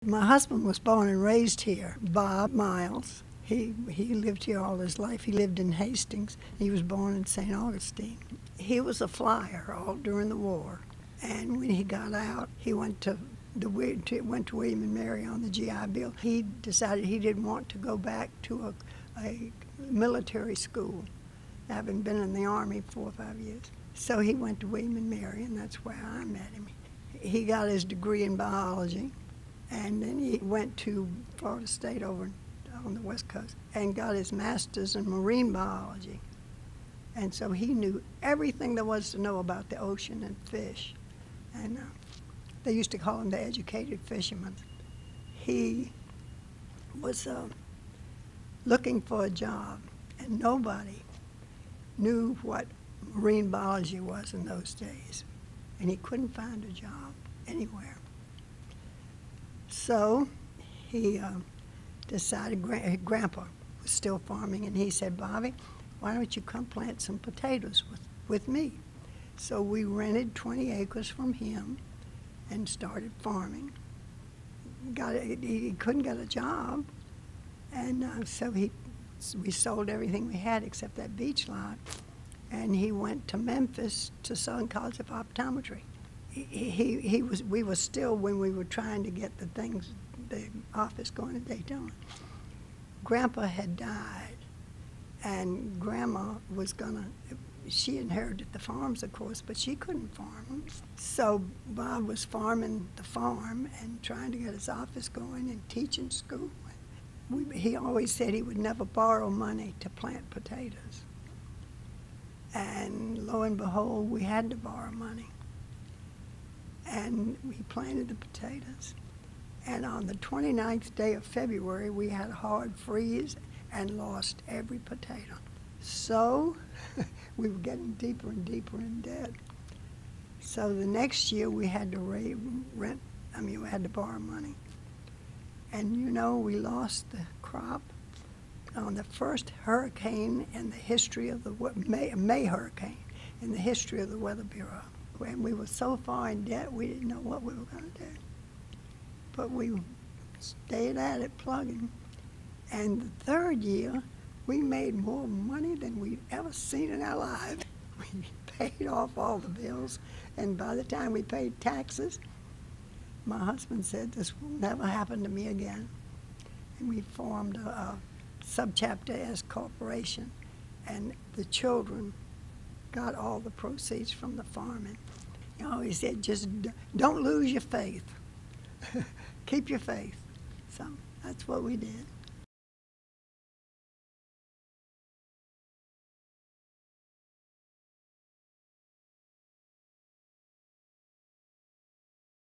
My husband was born and raised here, Bob Miles. He lived here all his life. He lived in Hastings. He was born in St. Augustine. He was a flyer all during the war. And when he got out, he went to William and Mary on the GI Bill. He decided he didn't want to go back to a military school, having been in the Army 4 or 5 years. So he went to William and Mary, and that's where I met him. He got his degree in biology, and then he went to Florida State over on the West Coast and got his master's in marine biology. And so he knew everything there was to know about the ocean and fish. And they used to call him the educated fisherman. He was looking for a job, and nobody knew what marine biology was in those days. And he couldn't find a job anywhere. So he decided, Grandpa was still farming, and he said, Bobby, why don't you come plant some potatoes with me? So we rented 20 acres from him and started farming. He couldn't get a job, and so we sold everything we had except that beach lot, and he went to Memphis to Southern College of Optometry. We were still, when we were trying to get the office going to Daytona. Grandpa had died, and Grandma was she inherited the farms, of course, but she couldn't farm them. So Bob was farming the farm and trying to get his office going and teaching school. He always said he would never borrow money to plant potatoes. And lo and behold, we had to borrow money. And we planted the potatoes. And on the 29th day of February, we had a hard freeze and lost every potato. So we were getting deeper and deeper in debt. So the next year we had to we had to borrow money. And we lost the crop on the first hurricane in the history of the May hurricane in the history of the Weather Bureau. And we were so far in debt, we didn't know what we were going to do. But we stayed at it, plugging. And the third year, we made more money than we'd ever seen in our lives. We paid off all the bills, and by the time we paid taxes, my husband said, this will never happen to me again. And we formed a subchapter S corporation, and the children got all the proceeds from the farming. He said, just don't lose your faith. Keep your faith. So that's what we did.